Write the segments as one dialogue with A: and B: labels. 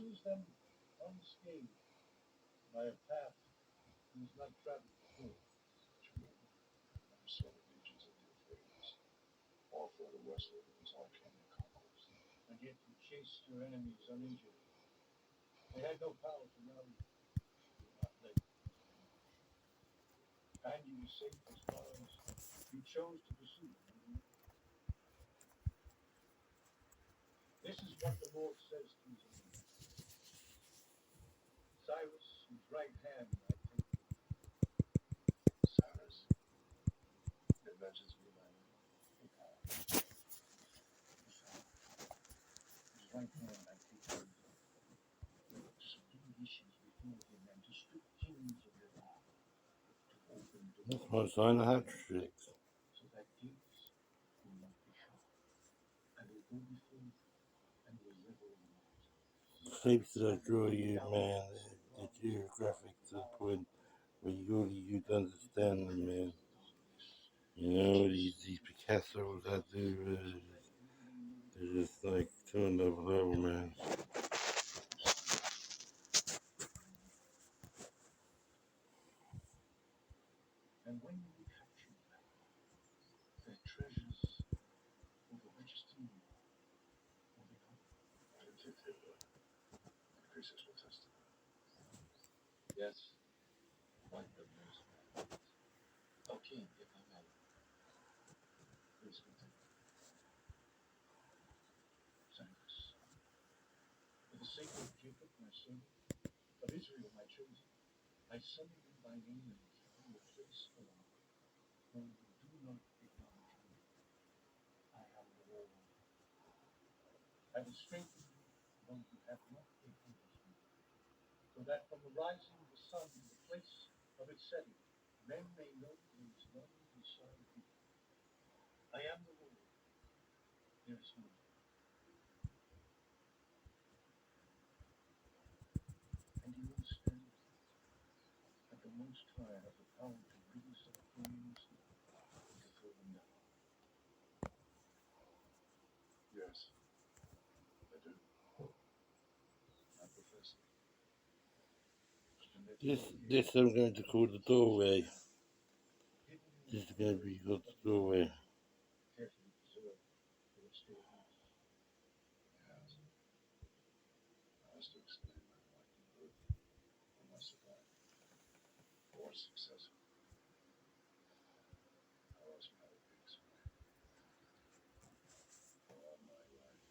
A: pursues them unscathed by a path he has not traveled before.
B: True. Never saw the legions of the Euphrates, or further westward into Arcanian conquest.
A: And yet you chased your enemies uninjured. They had no power to rally. You were not led into ambush. And you were safe as far as you chose to pursue them. This is what the Lord says to his enemies. Cyrus, whose right hand I take from you.
B: Cyrus, your vengeance be my own.
A: His right hand I take from you. To subdue nations before him and to strip kings of their power. To open
C: That's
A: doors
C: my sign of hat tricks.
A: so that gates will not be shut. I will go before you and will level the mountains.
C: Shapes that I draw you, man, the geographic to the point where you'd understand them, man. You know, these Picassos I do, they're just like to another level, man.
A: And when you capture them, their treasures will the richest in you will become.
B: I didn't take their word. The Croesus will testify.
A: Yes, like the most man. O king, if I may, please continue. Cyrus, for the sake of Jacob, my servant, of Israel, my chosen, I summon you by name and give you a place alone. For you do not acknowledge me. I am the Lord. I will strengthen you, though you have not acknowledged me, so that from the rising of the sun to the place of its setting, men may know there is none beside me. I am the Lord. There is no other. And you understand that the Most High has the power to raise up flames and to throw them down.
B: Yes, I do.
A: I profess it. And that you
C: This,
A: are here,
C: this I'm going to call the doorway.
A: hidden in
C: This
A: the
C: is going to be
A: glory
C: called
A: of
C: the
A: the Lord,
C: doorway.
A: carefully preserved for restored use.
B: Yes. I was to explain my likely birth or my survival or successor. How else might it be explained? All my life,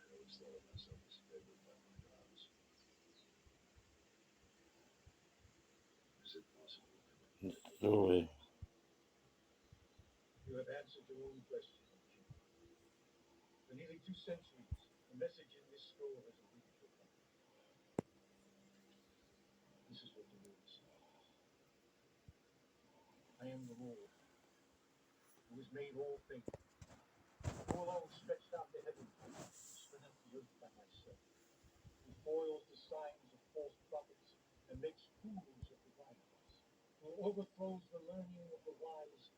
B: I always thought of myself as favored by my gods. Is it possible I can
C: This
B: live with my
C: doorway.
B: gods?
A: You have answered your own question, O king. For nearly 2 centuries, the message in this scroll has awaited your coming. This is what the Lord says. I am the Lord, who has made all things, who alone stretched out the heavens, who spread out the earth by myself, who foils the signs of false prophets and makes fools of the wise, who overthrows the learning of the wise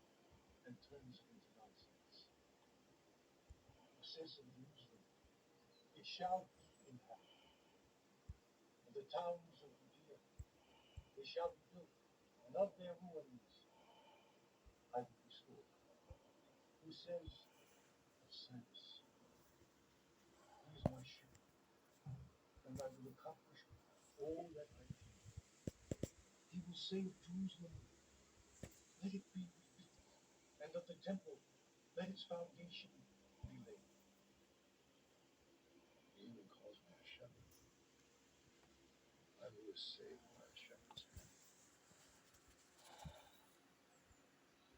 A: and turns it into nonsense, who says of Jerusalem, it shall be inhabited, of the towns of Judea, they shall be built, and of their ruins I will restore. Who says of Cyrus, he is my shepherd, and I will accomplish all that I please. He will say of Jerusalem, let it be rebuilt, and of the temple, let its foundation be laid.
B: He even calls me a shepherd. I who was saved by a shepherd's hand.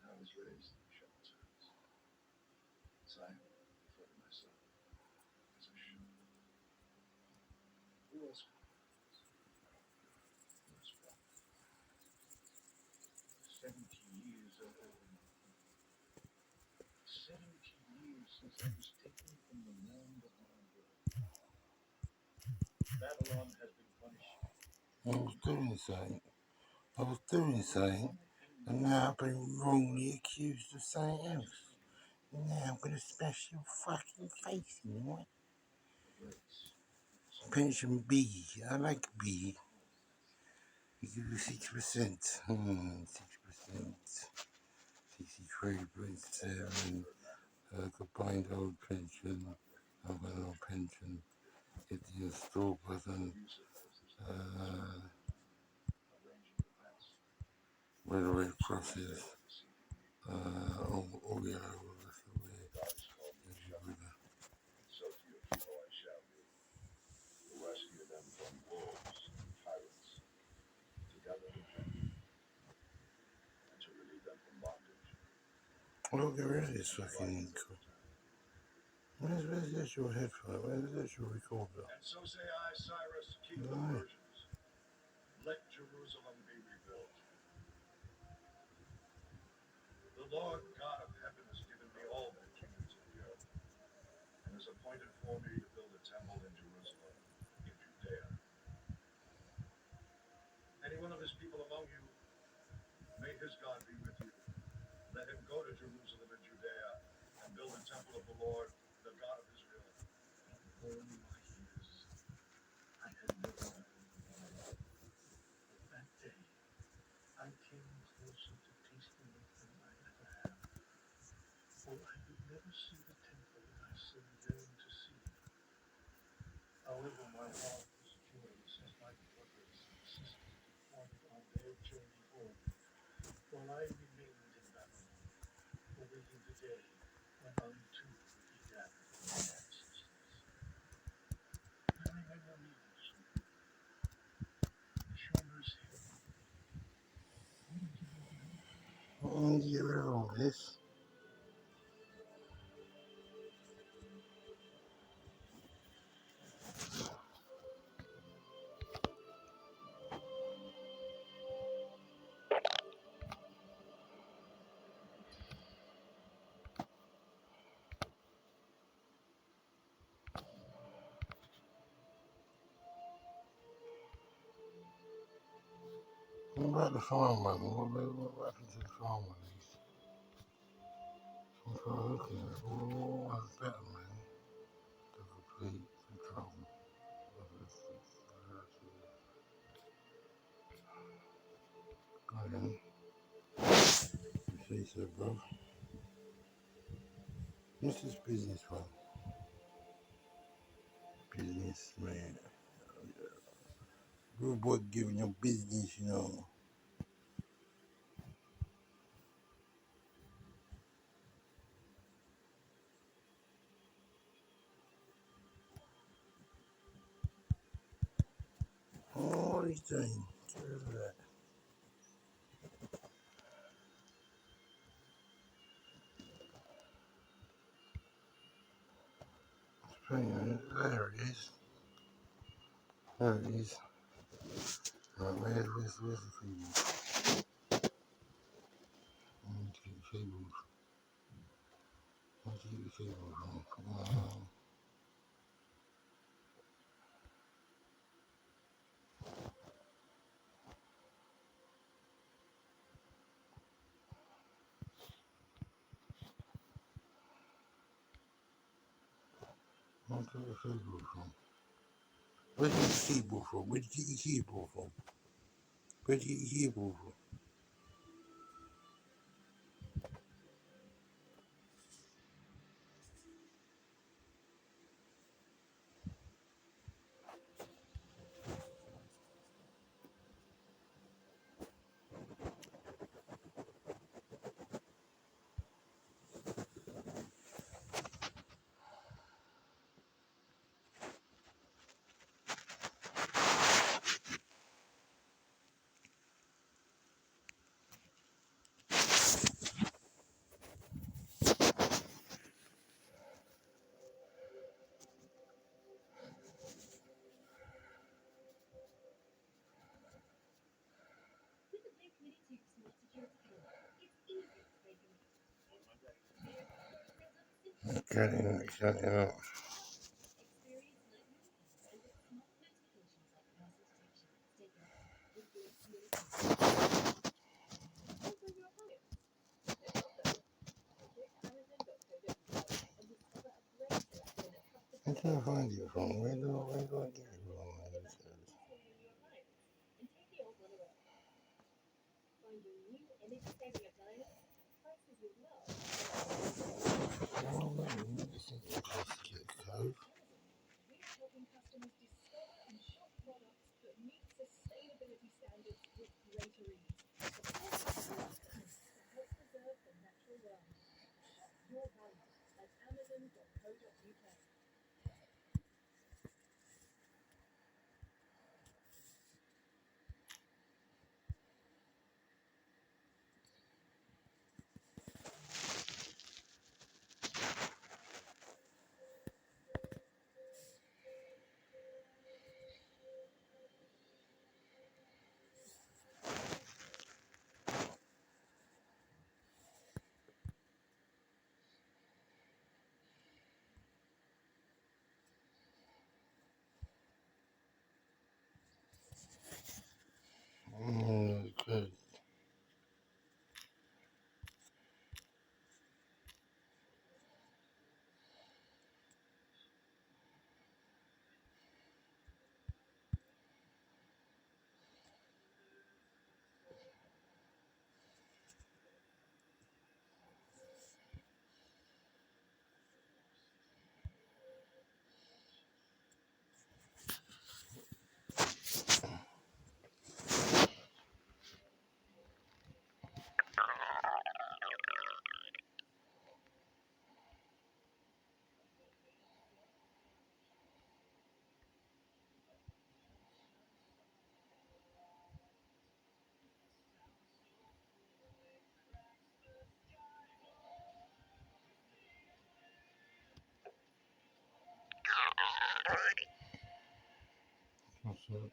B: I was raised in a shepherd's house. Zion referred to myself as a shepherd. Who else could call me this? Who else prophet?
A: 70 years are over my people. 70 years since I was taken from the land of my birth. Babylon has been punished.
C: I was doing something. I was doing
A: There is
C: something.
A: one king
C: And
A: left.
C: now I've been wrongly accused of something else. And now I'm going to smash your fucking face in, right?
A: The grace,
C: Pension B. I like B. You give you 6%. 6%. 63.7. Combined old pension. Overall pension. Get the install button. Railway process. Oh yeah, well, that's the way.
B: So few people I shall be, to rescue them from wolves and pirates, to gather with them, and to relieve them from bondage.
C: Oh, get rid of this fucking. Where's the actual headphone? Where's the actual recorder?
B: And so say I, Cyrus, king of the
C: Right.
B: Persians, let Jerusalem be rebuilt. The Lord God of heaven has given me all the kingdoms of the earth, and has appointed for me to build a temple in Jerusalem, in Judea. Any one of his people among you, may his God be with you. Let him go to Jerusalem and Judea, and build a temple of the Lord, the God of Israel.
A: All my years I had never known. But that day I came closer to tasting it than I ever have. For I could never see the temple that I so yearned to see. However, my heart was joyous as my brothers and sisters departed on their journey home, while I remained in Babylon, awaiting the day when I too would be gathered with my ancestors. I remember reading something. Show mercy. What did you do?
C: Oh, get rid of all this. What about the farm one? What happened to the farm one? I'm trying to look at it. Oh, that's better, man. To complete control. Go ahead. You say so, bro. What's this business one? Business, man. Good boy giving your business, you know. Oh, what he's doing. Get rid of that. There it is. There it is. Right, where's the cable? Let's get the cables. Let's get the cables on. Come on. Let's get the cable from. Where'd you get the cable from? Where'd you get your cable from? Where'd you get your cable from? Cut it out. I'm trying to find you from. Where do I get it Oh, this is a basket cove.
D: We are helping customers discover and shop products that meet sustainability standards with greater ease, supporting customers to help preserve the natural world. Shop your value at amazon.co.uk.
C: Good. What's up?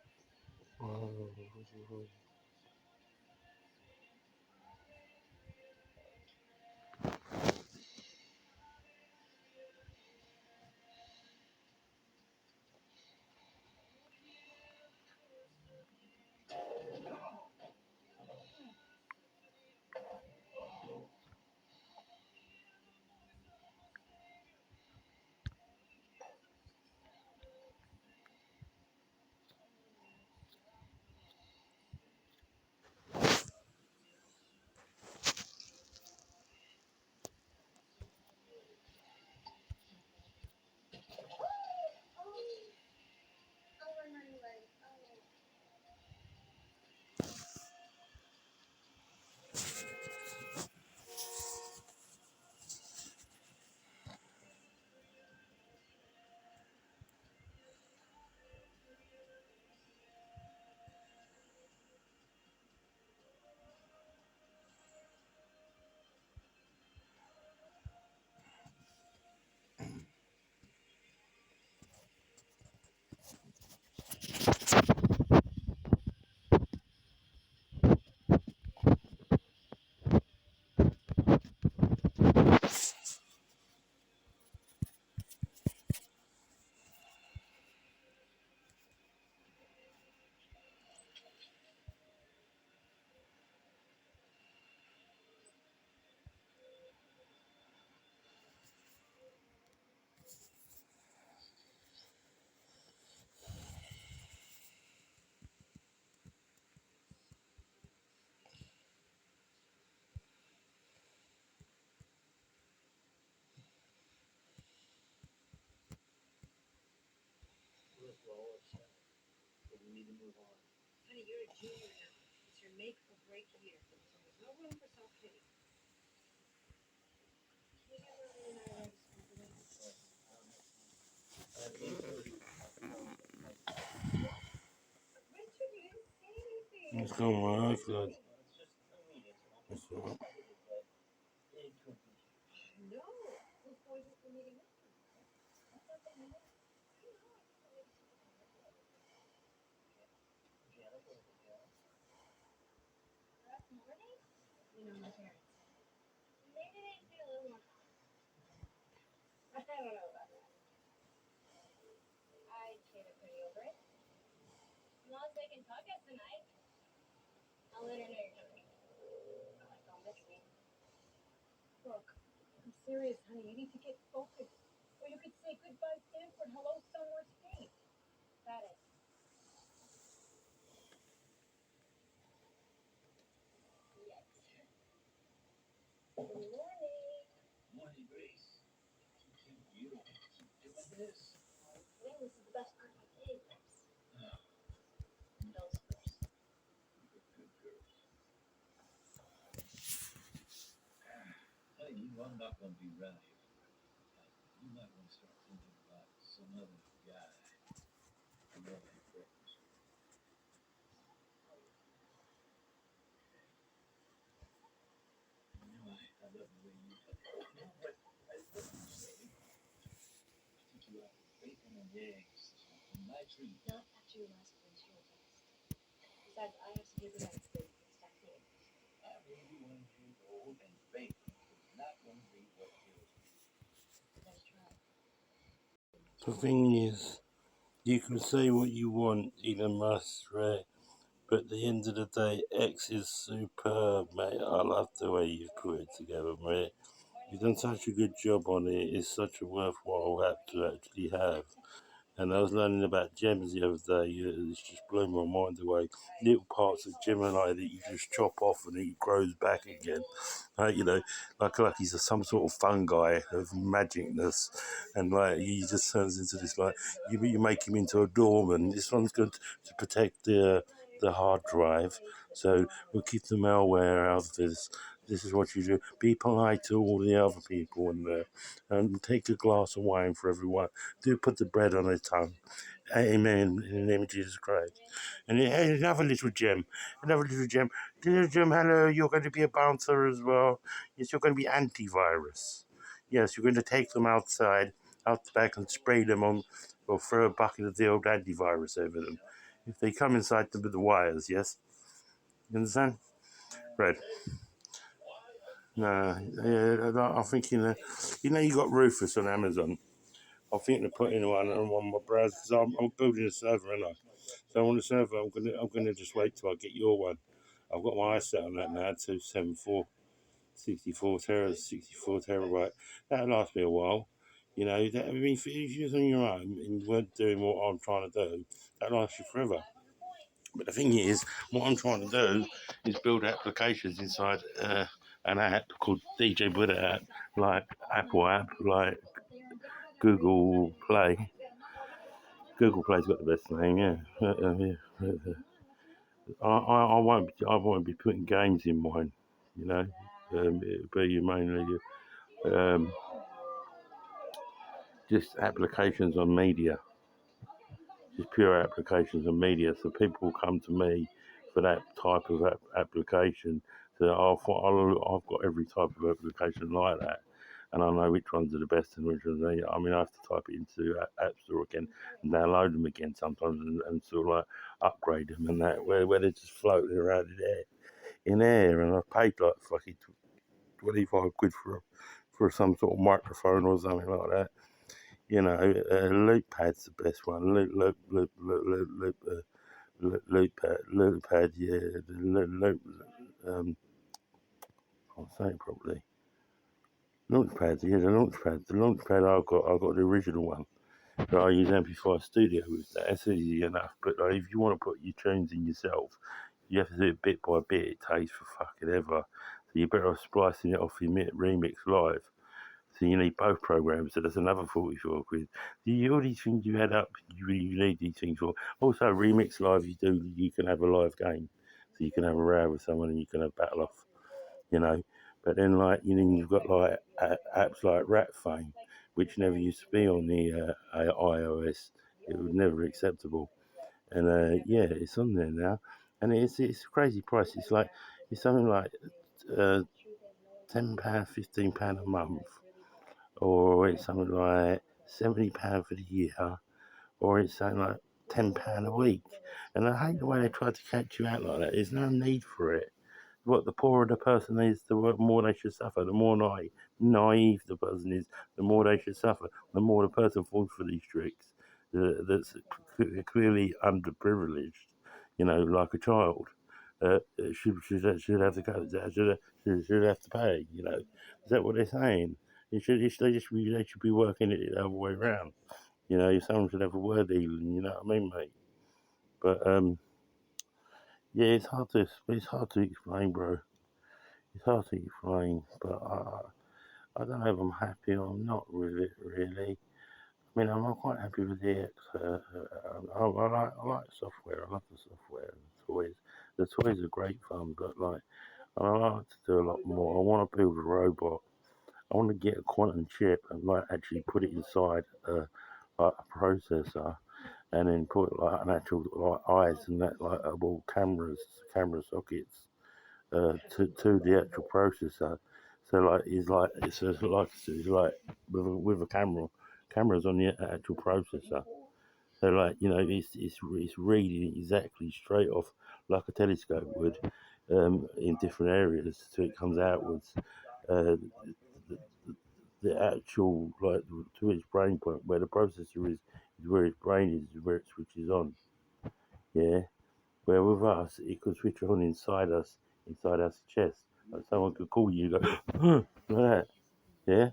A: But we need to move on.
D: Honey, you're a junior now. It's your make or break year, so there's no room for self pity. Can you get Marlene and I a ride to school today?
A: I don't have time. At 8:30.
D: Richard, you didn't say anything.
C: What's going on? Good.
A: It's just a meeting, so I'm
C: What's up?
A: excited, but it could be huge.
D: No. Who's going to the meeting with you?
A: I thought they met.
D: I know. I thought maybe she was going to with you.
A: Janet was with Janet.
D: That morning? You know, my parents. Maybe they'd be a little more calm. I don't know about that. I'd say they're pretty over it. As long as they can talk us tonight. I'll let her know you're coming. Not like they'll miss me. Look, I'm serious, honey. You need to get focused. Or you could say goodbye Stanford, hello Somewhere State. Got it. Yes. Good morning.
A: Morning, Grace.
B: this.
D: I think this is the best part of my day, Chris. Pills first.
B: Good girl. Honey, you know I'm not going to be around here forever. You might want to start thinking about some other guy. You know that preference. You know, I love the way you talk. You know what? What you say? I think you out with bacon and eggs on my treat.
D: Not after your last windshield test. Besides, I have to give you that food. It's caffeine.
B: I'm 81 years old, and bacon is not going to be what kills me.
D: Nice try.
C: The thing is, you can say what you want, Elon Musk, right? But at the end of the day, X is superb, mate. I love the way you've put it together, mate. You've done such a good job on it. It's such a worthwhile app to actually have. And I was learning about gems the other day. It's just blew my mind away. Little parts of Gemini that you just chop off and it grows back again. You know, like he's some sort of fungi of magicness, and like he just turns into this like you make him into a doorman. This one's good to protect the hard drive, so we'll keep the malware out of this. This is what you do. Be polite to all the other people in there, and take a glass of wine for everyone. Do put the bread on his tongue. Amen. In the name of Jesus Christ. And another little gem. Another little gem. Little gem, hello. You're going to be a bouncer as well. Yes, you're going to be antivirus. Yes, you're going to take them outside, out the back, and spray them on, or throw a bucket of the old antivirus over them. If they come inside them with the wires, yes? You understand? Right. No, I'm thinking, you got Rufus on Amazon. I'm thinking of putting one on my browser because I'm building a server, and so on the server, I'm gonna just wait till I get your one. I've got my eyes set on that now, 274, 64 terabyte. That'll last me a while. I mean, if you're on your own and you weren't doing what I'm trying to do, that'll last you forever. But the thing is, what I'm trying to do is build applications inside an app called DJ Buddha app, like Apple app, like Google Play. Google Play's got the best name, yeah. I won't be putting games in mine, you know. It'll be mainly um, just applications on media, just pure applications on media. So people will come to me for that type of application. So I've got every type of application like that, and I know which ones are the best and which ones are. I mean, I have to type it into App Store again and download them again sometimes, and sort of like upgrade them and that, where they're just floating around in air, and I've paid like fucking 25 quid for some sort of microphone or something like that. Looppad's the best one. Looppad, yeah. I'll say it properly. Launchpad, yeah, the launchpad. The launchpad I've got the original one. But I use Amplify Studio with that. That's easy enough. But like, if you want to put your tunes in yourself, you have to do it bit by bit. It takes for fucking ever. So you're better off splicing it off your Remix Live. So you need both programs. So that's another 44 quid. All these things you add up, you need these things for. Also, Remix Live, you can have a live game. So you can have a row with someone and you can have battle off, you know. But then, you've got like apps like Rat Fame, which never used to be on the iOS. It was never acceptable. And yeah, it's on there now. And it's a crazy price. It's something like £10, £15 a month, or it's something like £70 for the year, or it's something like £10 a week. And I hate the way they try to catch you out like that. There's no need for it. What the poorer the person is, the more they should suffer. The more naive the person is, the more they should suffer. The more the person falls for these tricks. That's clearly underprivileged, like a child. Should have to go. Should have to pay. Is that what they're saying? They should be working it the other way around. Someone should have a word dealing. You know what I mean, mate? But yeah, it's hard to explain, bro. It's hard to explain, but I don't know if I'm happy or not with it, really. I mean, I'm not quite happy with the X. I like software. I love the software and the toys. The toys are great fun, but like I like to do a lot more. I want to build a robot. I want to get a quantum chip and like actually put it inside like a processor, and then put like an actual like eyes and that like well camera sockets to the actual processor. So like it's like with a cameras on the actual processor. So like it's reading exactly straight off like a telescope would in different areas. So it comes outwards. Uh, the, the actual like to its brain point where the processor is where its brain is where it switches on. Yeah. Where with us, it could switch on inside us chest. Like someone could call you, go, like that. Yeah,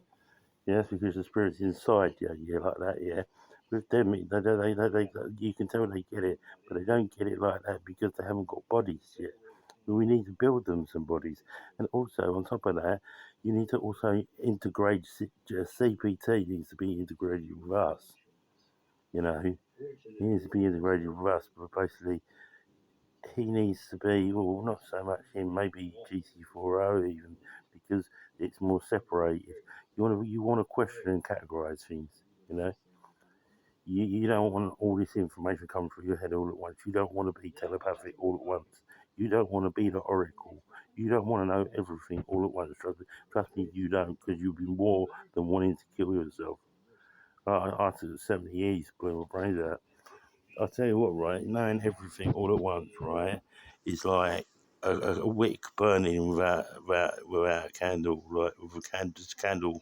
C: yeah, that's because the spirit's inside you, yeah, like that, yeah. With them, you can tell they get it, but they don't get it like that because they haven't got bodies yet. But we need to build them some bodies. And also, on top of that, you need to also integrate CPT needs to be integrated with us, you know. He needs to be integrated with us, but basically he needs to be, well, not so much him, maybe GC40 even, because it's more separated. You want to question and categorize things, you know. You don't want all this information coming through your head all at once. You don't want to be telepathic all at once. You don't want to be the oracle. You don't want to know everything all at once. Trust me, you don't, because you'll be more than wanting to kill yourself. I took 70 years to blow my brains out. I'll tell you what, right? Knowing everything all at once, right, is like a wick burning without a candle, like with a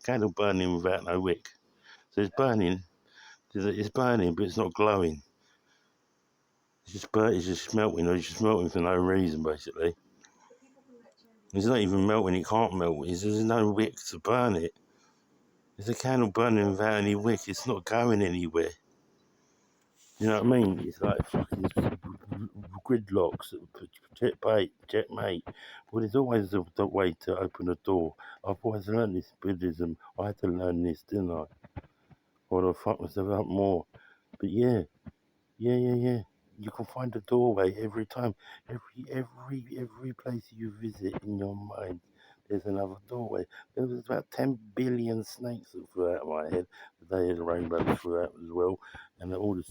C: candle burning without no wick. So it's burning, but it's not glowing. It's just melting, or it's just melting for no reason, basically. It's not even melting; it can't melt. There's no wick to burn it. It's a candle burning without any wick. It's not going anywhere. You know what I mean? It's like fucking gridlocks, checkmate. Well, there's always the way to open a door. I've always learned this in Buddhism. I had to learn this, didn't I? Or I fuck myself up more. But yeah. You can find a doorway every time. Every place you visit in your mind, there's another doorway. There was about 10 billion snakes that flew out of my head. The day of the rainbow flew out as well. And all the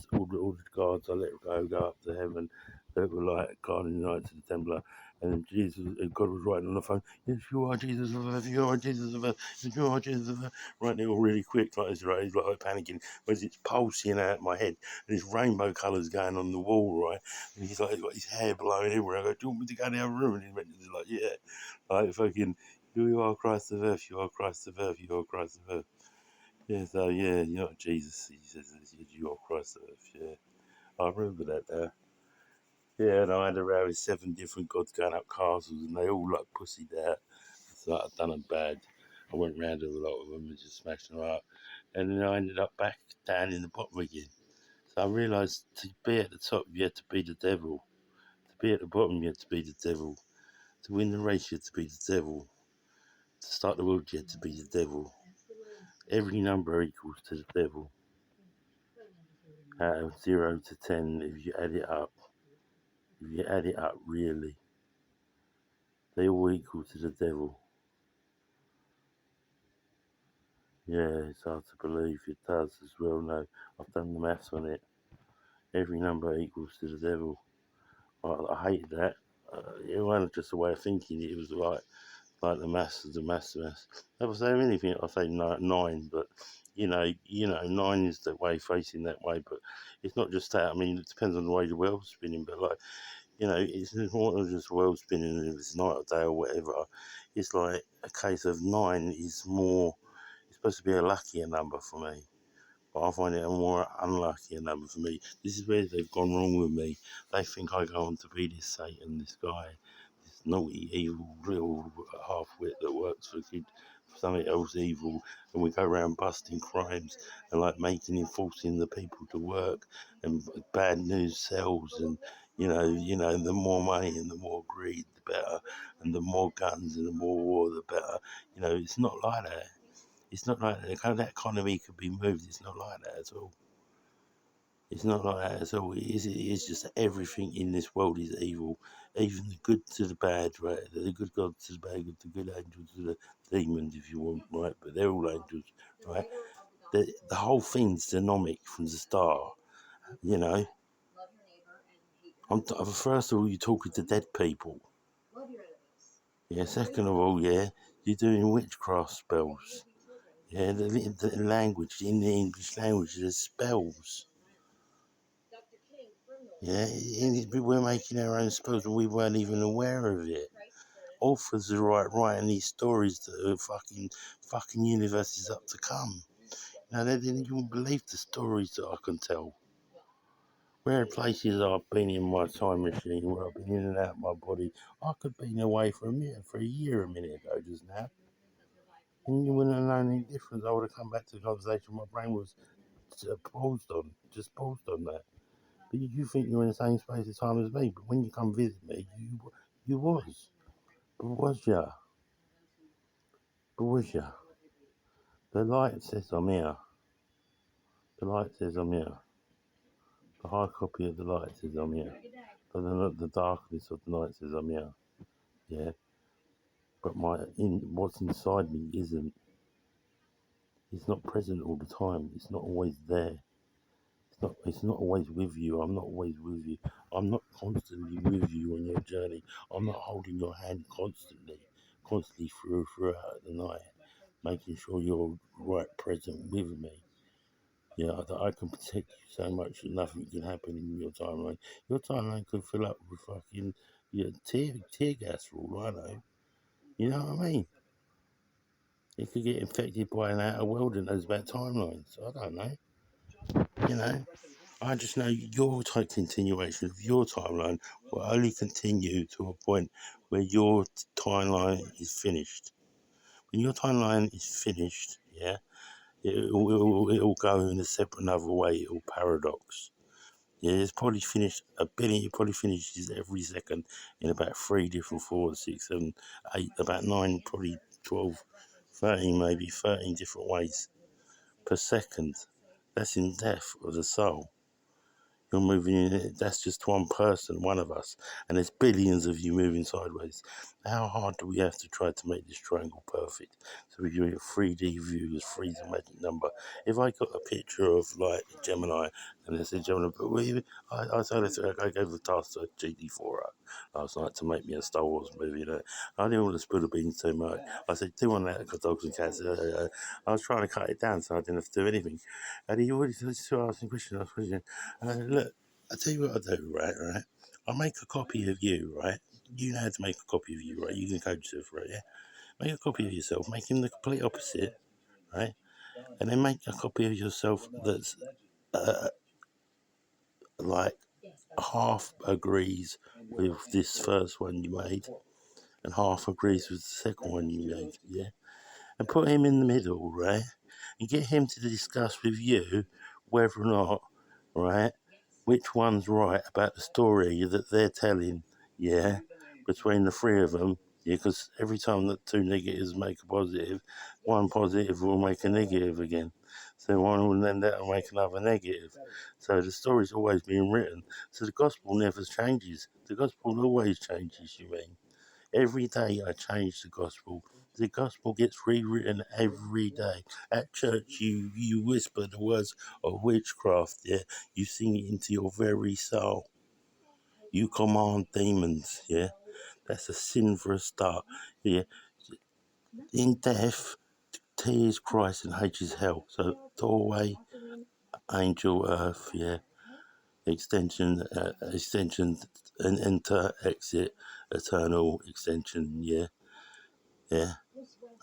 C: guards I let go up to heaven. That were like guarding the Knights of the Templar. And Jesus, God was writing on the phone, yes, you are Jesus of earth, you are Jesus of earth, yes, you are Jesus of earth. Writing it all really quick, like it's right, like panicking, whereas it's pulsing out of my head and there's rainbow colours going on the wall, right? And he's got his hair blowing everywhere. I go, do you want me to go in the other room? And he's like, yeah. Like fucking, you are Christ of earth, you are Christ of earth, you are Christ of earth. Yeah, so yeah, you're not Jesus. He says, you are Christ of earth, yeah. I remember that now. Yeah, and I had around 7 different gods going up castles and they all like pussied out. So I'd done them bad. I went round to a lot of them and just smashed them up. And then I ended up back down in the bottom again. So I realised to be at the top, you had to be the devil. To be at the bottom, you had to be the devil. To win the race, you had to be the devil. To start the world, you had to be the devil. Every number equals to the devil. Out of 0 to 10, if you add it up, really, they all equal to the devil. Yeah, it's hard to believe. It does as well. No, I've done the maths on it. Every number equals to the devil. I hated that. It wasn't just a way of thinking. It was like the maths. If I say anything, I say 9, but nine is the way facing that way. But it's not just that. I mean, it depends on the way the world's spinning. But like, it's not just the world spinning if it's night or day or whatever. It's like a case of 9 is more. It's supposed to be a luckier number for me. But I find it a more unlucky number for me. This is where they've gone wrong with me. They think I go on to be this Satan, this guy, this naughty, evil, little half-wit that works for something else evil, and we go around busting crimes and like forcing the people to work, and bad news sells, and the more money and the more greed, the better, and the more guns and the more war, the better. It's not like that. It's not like that economy could be moved. It's not like that at all. It's not like that at all. It is just that everything in this world is evil. Even the good to the bad, right? The good God to the bad, the good angels to the demons, if you want, right? But they're all angels, right? The whole thing's dynamic from the start, you know. First of all, you're talking to dead people. Yeah, second of all, yeah, you're doing witchcraft spells. Yeah, the language, in the English language, there's spells. Yeah, we're making our own spells and we weren't even aware of it. Authors are writing these stories that are fucking universes up to come. Now, they didn't even believe the stories that I can tell. Rare places I've been in my time machine where I've been in and out of my body. I could have been away for a year a minute ago just now. And you wouldn't have known any difference. I would have come back to the conversation my brain was paused on that. But you think you're in the same space of time as me, but when you come visit me, you was. But was ya? But was ya? The light says I'm here. The light says I'm here. The high copy of the light says I'm here. But the darkness of the night says I'm here. Yeah. But what's inside me isn't. It's not present all the time. It's not always there. It's not always with you. I'm not always with you. I'm not constantly with you on your journey. I'm not holding your hand constantly throughout the night, making sure you're right present with me. Yeah, that I can protect you so much that nothing can happen in your timeline. Your timeline could fill up with fucking tear gas for all I know. You know what I mean? It could get infected by an outer world that knows about timelines. I don't know. You know, I just know your continuation of your timeline will only continue to a point where your timeline is finished. When your timeline is finished, yeah, it'll go in a separate another way. It'll paradox. Yeah, it's probably finished it probably finishes every second in about 3 different 4, 6, 7, 8, about 9, probably 12, 13, maybe 13 different ways per second. That's in death of the soul. You're moving in, that's just one person, one of us, and there's billions of you moving sideways. How hard do we have to try to make this triangle perfect? So we do a 3D view as 3 is a magic number. If I got a picture of like Gemini and they said Gemini, but I gave the task to GD4 last night to make me a Star Wars movie. You know? I didn't want to spill the beans too much. I said, do one that for dogs and cats. I was trying to cut it down so I didn't have to do anything. And he already started asking questions. Look, I tell you what I do, right? I make a copy of you, right? You know how to make a copy of you, right? You can coach yourself, right? Yeah. Make a copy of yourself, make him the complete opposite, right? And then make a copy of yourself that's like half agrees with this first one you made, and half agrees with the second one you made, yeah? And put him in the middle, right? And get him to discuss with you whether or not, right, which one's right about the story that they're telling, yeah, between the three of them, yeah, because every time that two negatives make a positive, one positive will make a negative again. So one will end up and make another negative. So the story's always being written. So the gospel never changes. The gospel always changes, you mean? Every day I change the gospel. The gospel gets rewritten every day. At church, you whisper the words of witchcraft, yeah? You sing it into your very soul. You command demons, yeah? That's a sin for a start, yeah? In death, T is Christ and H is hell. So doorway, angel, earth, yeah? Extension, and enter, exit, eternal, extension, yeah? Yeah?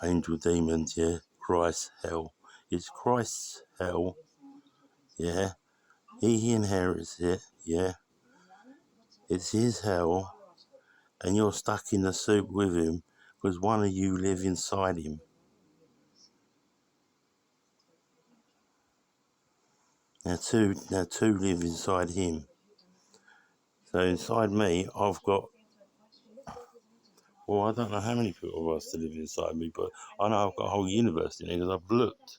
C: Angel, demons, yeah? Christ, hell. It's Christ's hell, yeah? He inherits it, yeah? It's his hell, and you're stuck in the soup with him because one of you live inside him. Now two live inside him. So inside me, I've got Well, I don't know how many people are still living inside me, but I know I've got a whole universe in here because I've looked.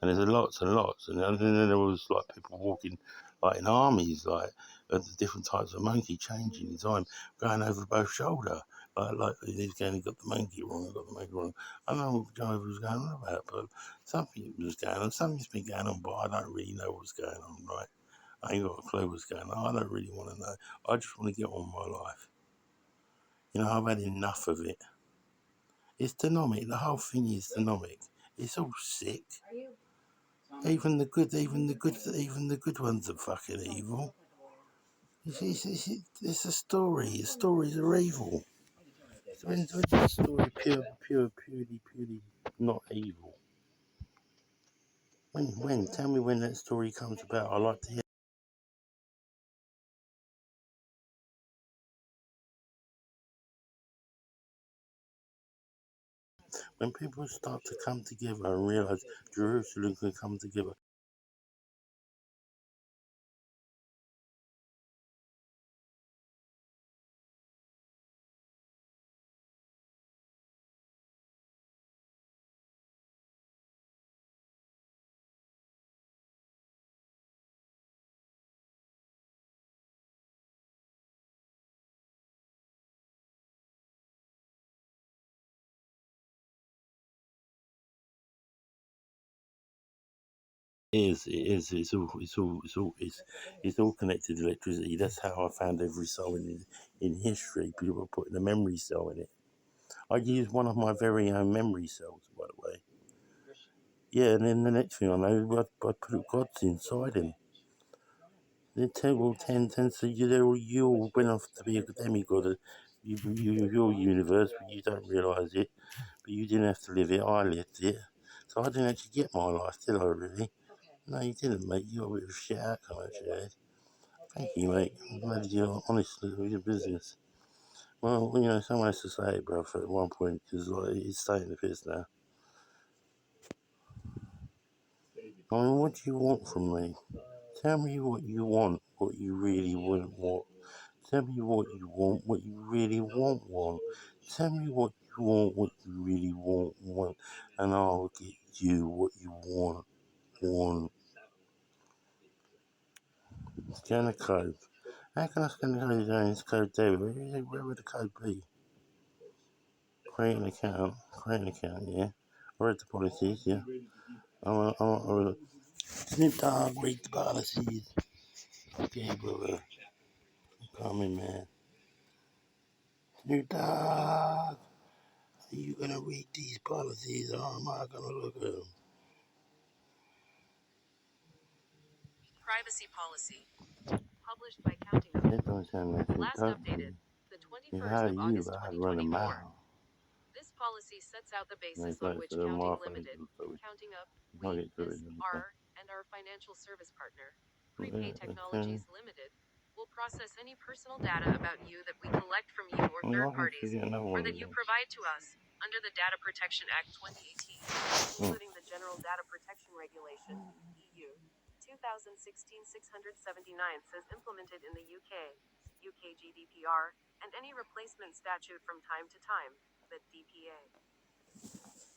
C: And there's lots and lots. And then there was like people walking like in armies, like the different types of monkey changing in time, going over both shoulder. Like he's going, he got the monkey wrong, he got the monkey wrong. I don't know what Joe was going on about, but something was going on. Something's been going on, but I don't really know what's going on, right? I ain't got a clue what's going on. I don't really want to know. I just want to get on with my life. You know, I've had enough of it. It's dynamic. The whole thing is dynamic. It's all sick. Even the good ones are fucking evil. It's a story. Stories are evil. When's the story purely not evil? When? Tell me when that story comes about. I like to hear. When people start to come together and realize Jerusalem can come together. It's all connected to electricity. That's how I found every soul in history. People were putting a memory cell in it. I used one of my very own memory cells, by the way. Yeah, and then the next thing I know, I put gods inside him. Then 10, so you all went off to be a demigod. Your universe, but you don't realise it. But you didn't have to live it. I lived it. So I didn't actually get my life, did I really? No, you didn't, mate. You got a bit of shit outcome, actually. Thank you, mate. I'm glad you're honestly with your business. Well, you know, someone has to say it, bro, at one point, because like, it's starting to piss now. I mean, what do you want from me? Tell me what you want, what you really want. Tell me what you want, what you really want. Tell me what you want, what you really want, and I'll get you what you want. Scan the code. How can I scan the code down this code there? Where would the code be? Create an account, yeah. I read the policies, yeah. I Snoop Dogg, read the policies. Okay, brother. Come in, man. Snoop Dogg, are you gonna read these policies or am I gonna look at them?
E: Privacy policy. Published by Counting Up.
C: That don't sound like
E: Last
C: Kentucky.
E: updated the
C: It's
E: 21st
C: how
E: of
C: you,
E: August
C: but I'd run a
E: 2024.
C: mile.
E: This policy sets out the basis
C: It's
E: on
C: like
E: which
C: for the
E: Counting
C: marathon,
E: Limited,
C: so we
E: Counting Up,
C: can't
E: We,
C: get through
E: This,
C: it.
E: Our, and our financial service partner,
C: Yeah,
E: Prepay
C: okay.
E: Technologies Limited, will process any personal data about you that we collect from you or
C: I mean,
E: third
C: I have to
E: parties,
C: get another
E: or
C: one of
E: that you
C: these.
E: provide to us under the Data Protection Act 2018, including the General Data Protection Regulation, EU 2016/679 as implemented in the UK GDPR, and any replacement statute from time to time, the DPA.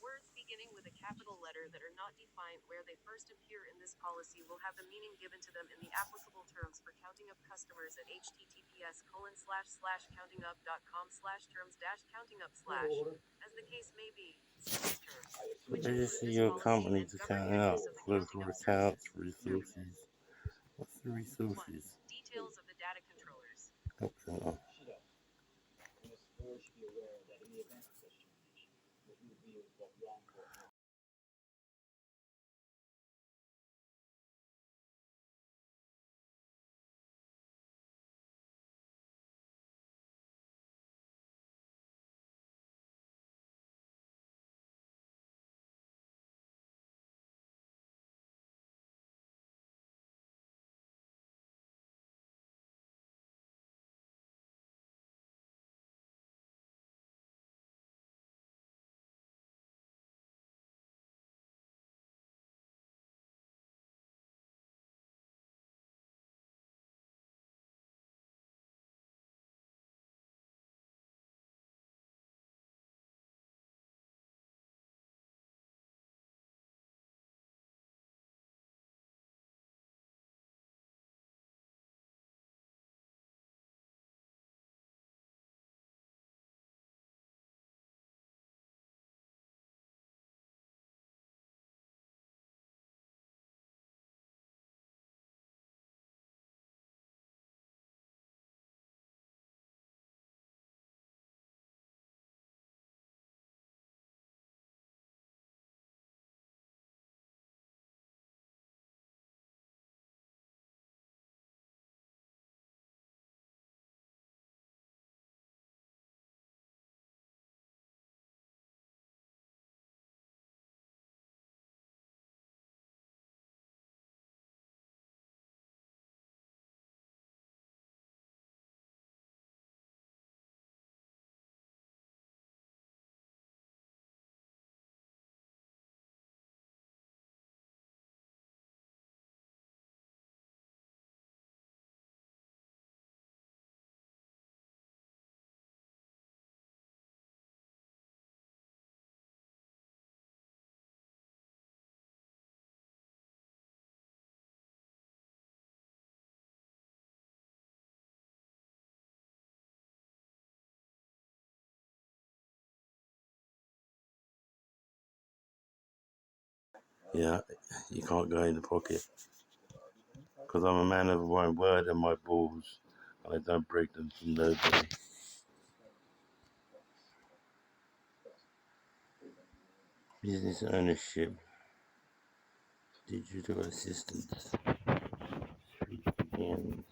E: Words beginning with a capital letter that are not defined where they first appear in this policy will have the meaning given to them in the applicable terms for Counting Up customers at https://countingup.com/terms-countingup/ as the case may be, such terms, which include
C: Register
E: this
C: your
E: policy
C: company
E: and
C: to
E: govern
C: count
E: the
C: out.
E: use of the
C: Look
E: Counting
C: for
E: Up
C: accounts,
E: services.
C: resources. What's the
E: 1.
C: resources?
E: Details of the data controllers.
C: Okay.
A: This board should be aware that in the event of such termination, what you would be what wrongful
C: Yeah, you can't go in the pocket. Because I'm a man of my word and my balls. And I don't break them to nobody. Business ownership, digital assistance, 3 p.m.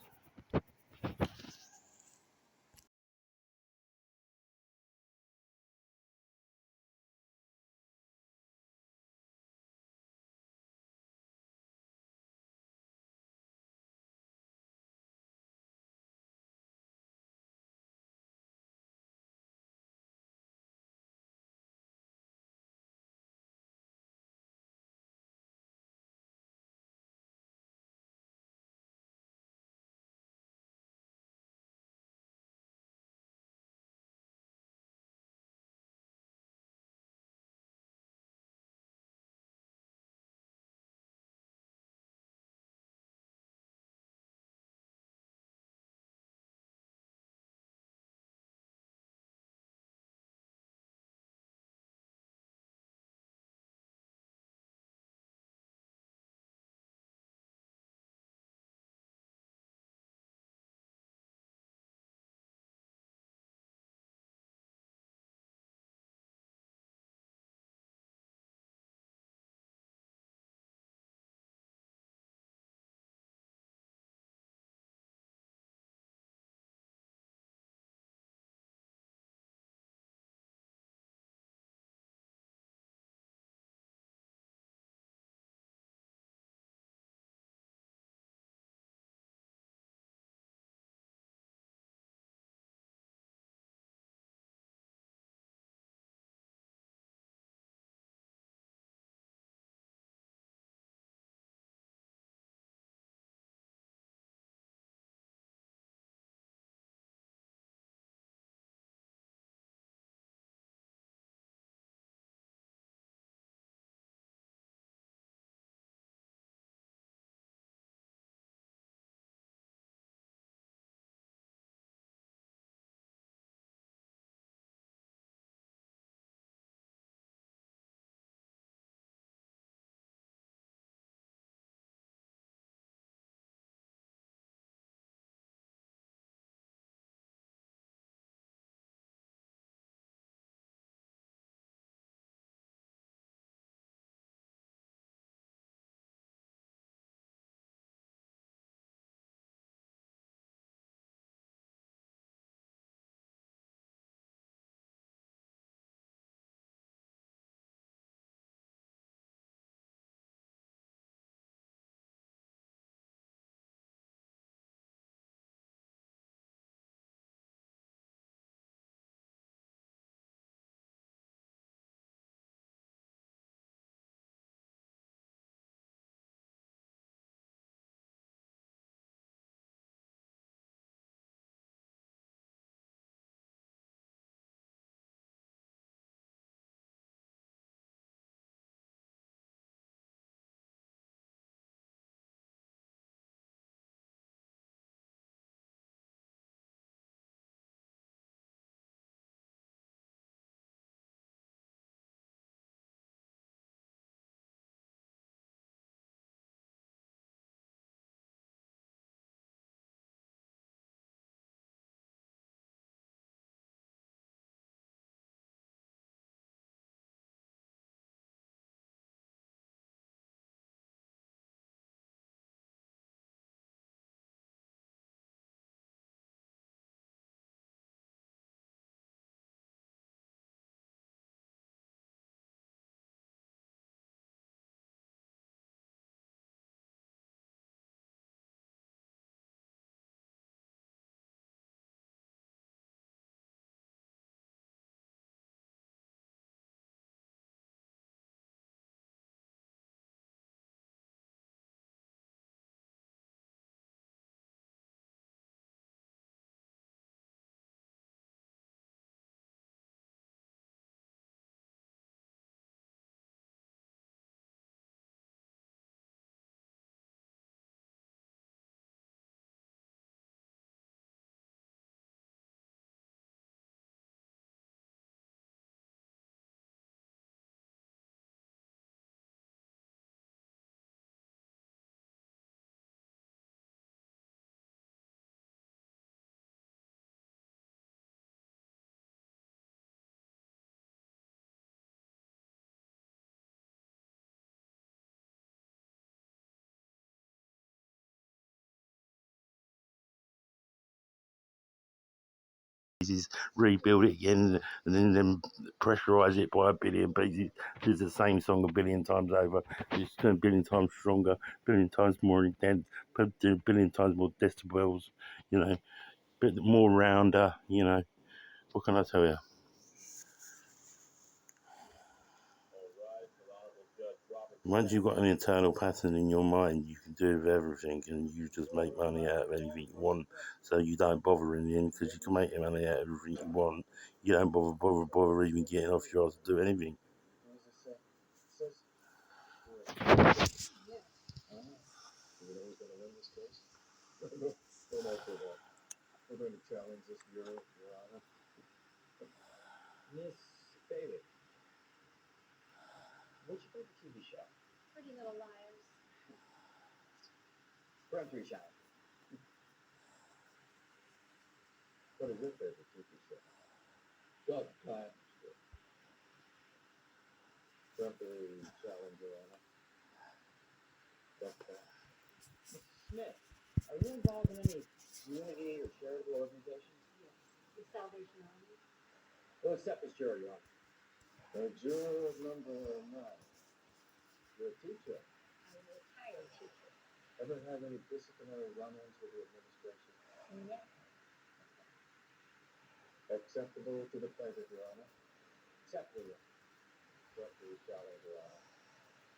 C: pieces, rebuild it again, and then pressurize it by a billion pieces. It's the same song a billion times over. It's a billion times stronger, a billion times more intense, a billion times more decibels. You know, bit more rounder. You know, what can I tell you? Once you've got an internal pattern in your mind, you can do with everything, and you just make money out of anything you want. So you don't bother in the end because you can make money out of everything you want. You don't bother even getting off your ass to do anything.
B: What does it say? It says, yeah. You know who's going to win this case? No, for that. We're going to challenge this Your Honor. Miss Bailey, what's your favorite TV show?
D: Pretty Little Liars.
B: Peremptory challenge. What is your favorite TV show? Doug Times. Peremptory challenge, Your Honor. Doug Times. Mr. Smith, are you involved in any community or charitable organizations?
D: Yes. The Salvation Army.
B: We'll accept this jury, Your Honor. Juror number 9. You're a teacher.
D: I'm a retired teacher.
B: Ever have any disciplinary run-ins with the administration?
D: Yes.
B: Acceptable to the plaintiff, Your Honor. Acceptable. Peremptory challenge, Your Honor.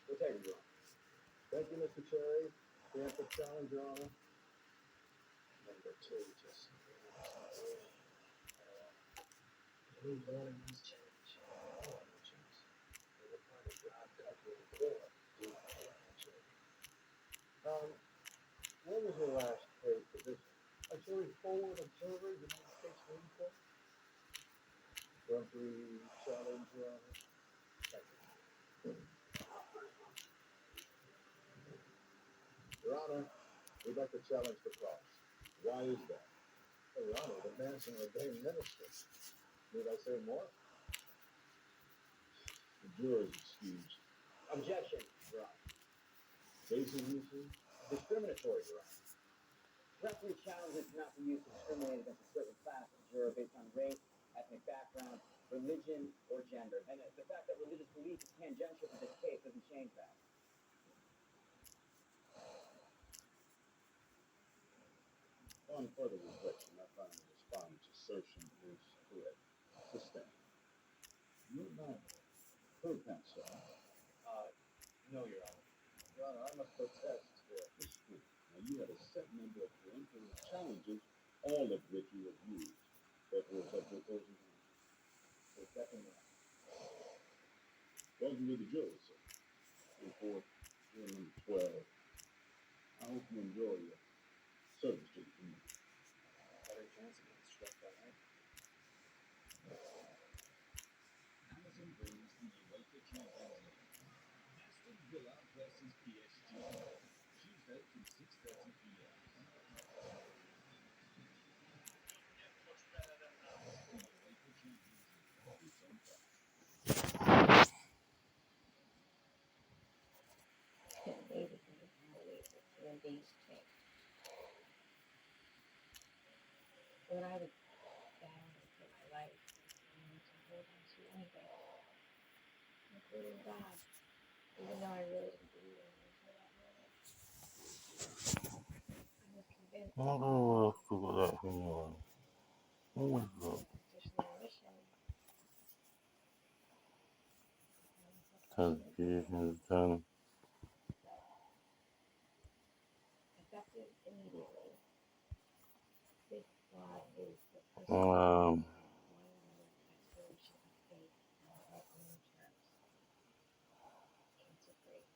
B: We'll take it, Your Honor. Thank you, Mr. Cherry. Preemptive challenge, Your Honor. Number 2, just. Who's running this challenge? What was your last paid position? A jury forward observer, United States Marine Corps. Peremptory challenge, Your Honor. Thank you. Your Honor, we'd like to challenge the cross. Why is that? Well, Your Honor, the man's an ordained minister. Need I say more? The juror's excused. Objection, Your Honor. Basic uses? Discriminatory, Your Honor. Peremptory challenges cannot be used to discriminate against a certain class of juror based on race, ethnic background, religion, or gender. And the fact that religious belief is tangential to this case doesn't change that. On further reflection, I find the respondent's assertion is correct. Sustained. Your Honor, third counsel. No, Your Honor. Your Honor, I must protest. Now, you had a set number of peremptory challenges, all of which you have used. Therefore, subject to closing argument. For second round. Welcome to the jury, sir. Report hearing number 12. I hope you enjoy your service to the community. Better chance of getting struck by lightning. Amazon brings the UEFA Champions League. Aston Villa versus PSG. Tuesday from 6:30 p.m. Much better than us. The UEFA Champions League is on fire.
D: What I would battle for my life is to hold on to anything, including God, even though I really didn't believe in him until that moment. I was convinced
C: Oh, cool that thing on. Oh my god.
D: petition their mission.
C: Transfusion is done.
D: Effective immediately. This God is the person
C: Um,
D: one-year expiration of faith on our own terms. Cancer-free.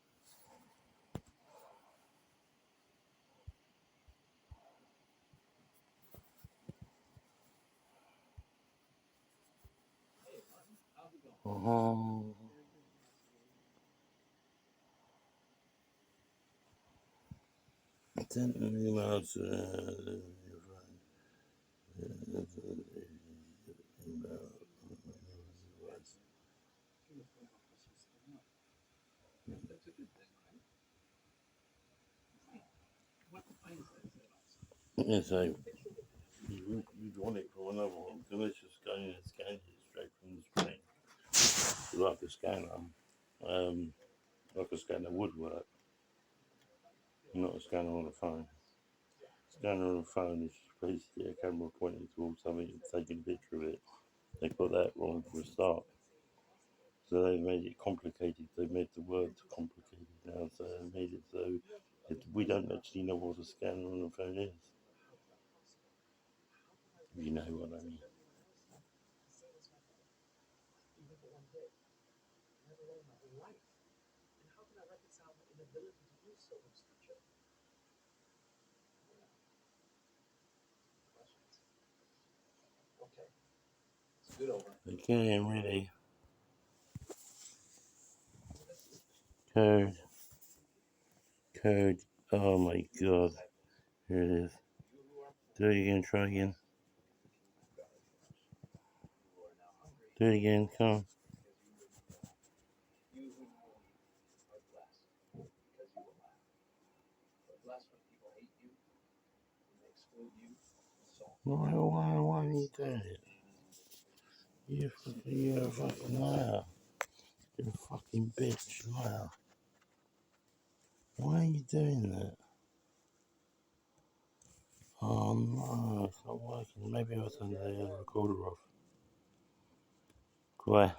C: sent an email to
B: That's a good thing, right? What is that?
C: yes, I you want it from another one. Unless you're scanning it, straight from the screen. Like a scanner. Like a scanner would work. Not a scanner on a phone. Scanner on a phone is basically a camera pointing towards something and taking a picture of it. They got that wrong from the start. So they made it complicated. They made the words complicated now. So they made it so we don't actually know what a scanner on a phone is. You know what I mean.
B: Okay. It's good over.
C: Okay, I'm ready. Code. Code. Oh my god. Here it is. Do it again, try again. Do it again, come on.
B: You who know me are blessed because you will laugh. But blessed when people hate you, when they exclude you, insult you.
C: Why are you doing it? You're a fucking liar. You're a fucking bitch, liar. Why are you doing that? Oh no, it's not working. Maybe I'll turn the recorder off. Goodbye.